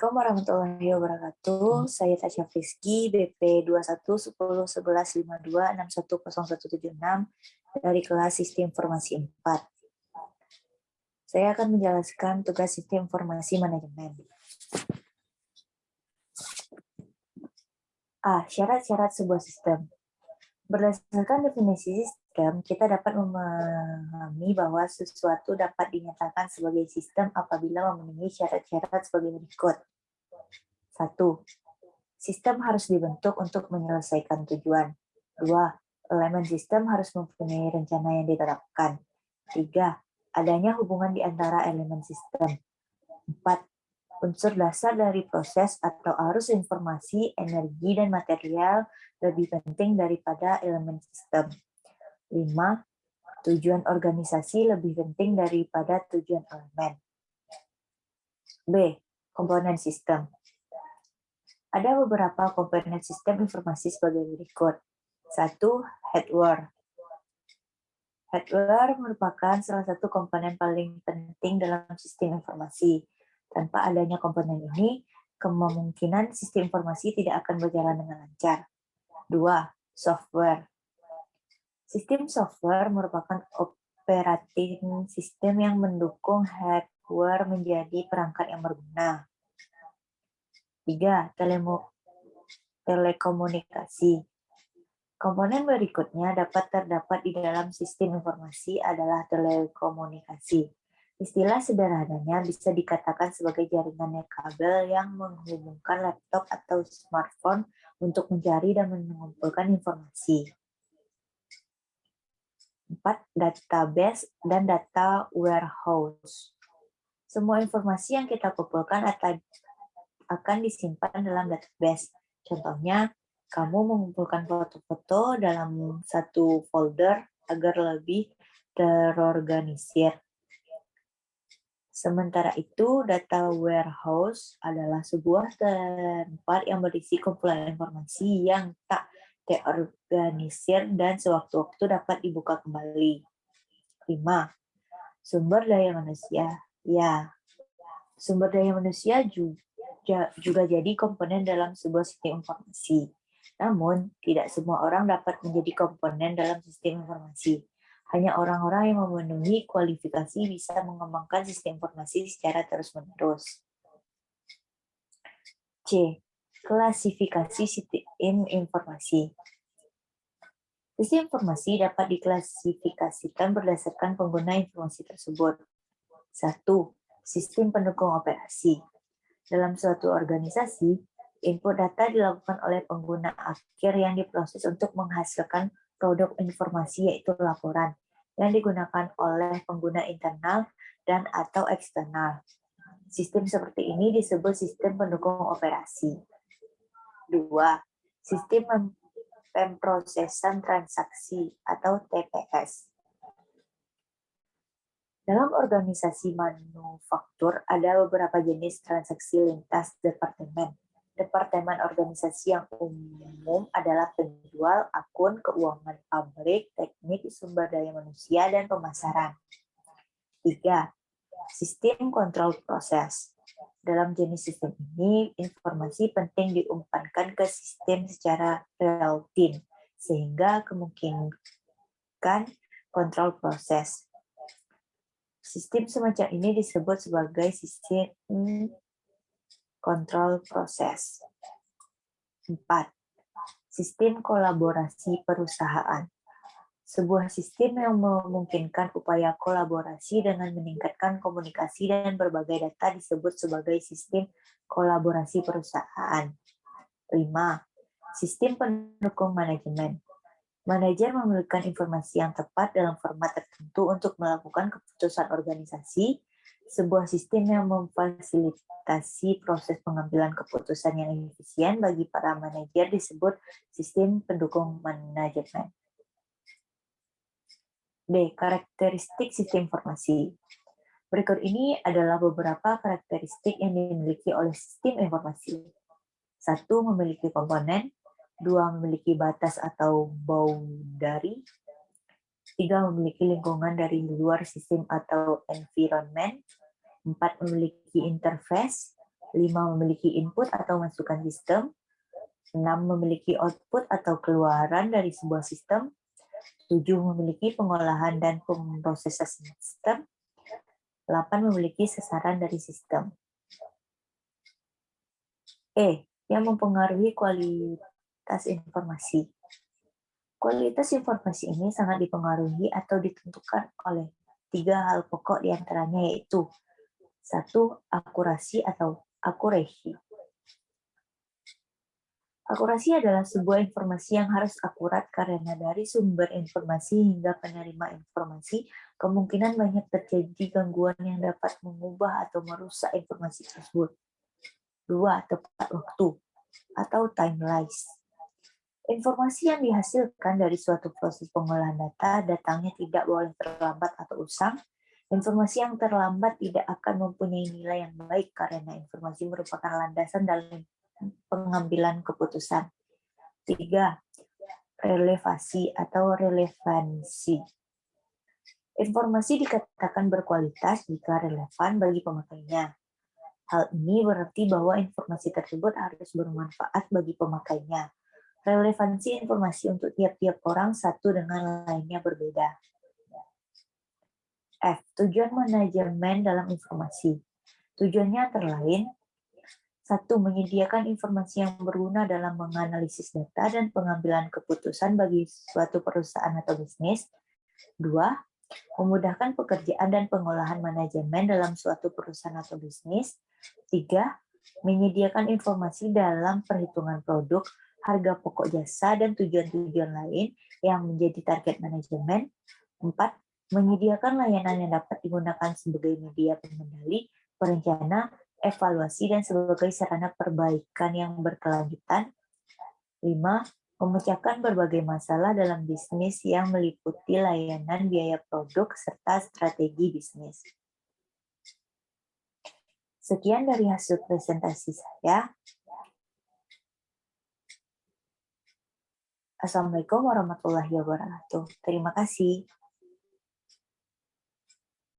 Assalamualaikum warahmatullahi wabarakatuh. Saya Tasya Friski, BP 21101152610176 dari kelas Sistem Informasi 4. Saya akan menjelaskan tugas Sistem Informasi Manajemen. A. Syarat-syarat sebuah sistem. Berdasarkan definisi sistem, kita dapat memahami bahwa sesuatu dapat dinyatakan sebagai sistem apabila memenuhi syarat-syarat sebagai berikut. 1. Sistem harus dibentuk untuk menyelesaikan tujuan. 2. Elemen sistem harus mempunyai rencana yang diterapkan. 3. Adanya hubungan di antara elemen sistem. 4. Unsur dasar dari proses atau arus informasi, energi, dan material lebih penting daripada elemen sistem. 5. Tujuan organisasi lebih penting daripada tujuan elemen. B. Komponen sistem. Ada beberapa komponen sistem informasi sebagai berikut. 1. Hardware. Hardware merupakan salah satu komponen paling penting dalam sistem informasi. Tanpa adanya komponen ini, kemungkinan sistem informasi tidak akan berjalan dengan lancar. 2. Software. Sistem software merupakan operating sistem yang mendukung hardware menjadi perangkat yang berguna. 3. Telekomunikasi. Komponen berikutnya dapat terdapat di dalam sistem informasi adalah telekomunikasi. Istilah sederhananya bisa dikatakan sebagai jaringan kabel yang menghubungkan laptop atau smartphone untuk mencari dan mengumpulkan informasi. 4. Database dan data warehouse. Semua informasi yang kita kumpulkan akan disimpan dalam database. Contohnya, kamu mengumpulkan foto-foto dalam satu folder agar lebih terorganisir. Sementara itu, data warehouse adalah sebuah tempat yang berisi kumpulan informasi yang tak terorganisir dan sewaktu-waktu dapat dibuka kembali. 5. Sumber daya manusia. Ya, sumber daya manusia juga jadi komponen dalam sebuah sistem informasi. Namun, tidak semua orang dapat menjadi komponen dalam sistem informasi. Hanya orang-orang yang memenuhi kualifikasi bisa mengembangkan sistem informasi secara terus-menerus. C. Klasifikasi sistem informasi. Sistem informasi dapat diklasifikasikan berdasarkan pengguna informasi tersebut. 1. Sistem pendukung operasi. Dalam suatu organisasi, input data dilakukan oleh pengguna akhir yang diproses untuk menghasilkan produk informasi yaitu laporan yang digunakan oleh pengguna internal dan atau eksternal. Sistem seperti ini disebut sistem pendukung operasi. 2. Sistem pemrosesan transaksi atau TPS. Dalam organisasi manufaktur ada beberapa jenis transaksi lintas departemen. Departemen organisasi yang umum adalah penjual, akun, keuangan pabrik, teknik, sumber daya manusia, dan pemasaran. 3. Sistem kontrol proses. Dalam jenis sistem ini, informasi penting diumpankan ke sistem secara real-time, sehingga kemungkinan kontrol proses. Sistem semacam ini disebut sebagai sistem kontrol proses. 4. Sistem kolaborasi perusahaan. Sebuah sistem yang memungkinkan upaya kolaborasi dengan meningkatkan komunikasi dan berbagai data disebut sebagai sistem kolaborasi perusahaan. 5. Sistem pendukung manajemen. Manajer memberikan informasi yang tepat dalam format tertentu untuk melakukan keputusan organisasi. Sebuah sistem yang memfasilitasi proses pengambilan keputusan yang efisien bagi para manajer disebut sistem pendukung manajemen. D. Karakteristik sistem informasi. Berikut ini adalah beberapa karakteristik yang dimiliki oleh sistem informasi. 1. Memiliki komponen. 2. Memiliki batas atau boundary. 3. Memiliki lingkungan dari luar sistem atau environment. 4. Memiliki interface. 5. Memiliki input atau masukan sistem. 6. Memiliki output atau keluaran dari sebuah sistem. 7. Memiliki pengolahan dan pemrosesan sistem. 8. Memiliki sasaran dari sistem. Yang mempengaruhi kualitas informasi. Kualitas informasi ini sangat dipengaruhi atau ditentukan oleh 3 hal pokok diantaranya, yaitu 1. Akurasi atau accuracy. Akurasi adalah sebuah informasi yang harus akurat karena dari sumber informasi hingga penerima informasi kemungkinan banyak terjadi gangguan yang dapat mengubah atau merusak informasi tersebut. 2. Tepat waktu atau timelines. Informasi yang dihasilkan dari suatu proses pengolahan data datangnya tidak boleh terlambat atau usang. Informasi yang terlambat tidak akan mempunyai nilai yang baik karena informasi merupakan landasan dalam pengambilan keputusan. 3. Relevasi atau relevansi. Informasi dikatakan berkualitas jika relevan bagi pemakainya. Hal ini berarti bahwa informasi tersebut harus bermanfaat bagi pemakainya. Relevansi informasi untuk tiap-tiap orang satu dengan lainnya berbeda. F. Tujuan manajemen dalam informasi. Tujuannya antara lain 1. Menyediakan informasi yang berguna dalam menganalisis data dan pengambilan keputusan bagi suatu perusahaan atau bisnis. 2. Memudahkan pekerjaan dan pengolahan manajemen dalam suatu perusahaan atau bisnis. 3. Menyediakan informasi dalam perhitungan produk, harga pokok jasa, dan tujuan-tujuan lain yang menjadi target manajemen. 4. Menyediakan layanan yang dapat digunakan sebagai media pengendali, perencana, evaluasi, dan sebagai sarana perbaikan yang berkelanjutan. 5. Memecahkan berbagai masalah dalam bisnis yang meliputi layanan, biaya produk, serta strategi bisnis. Sekian dari hasil presentasi saya. Assalamualaikum warahmatullahi wabarakatuh. Terima kasih.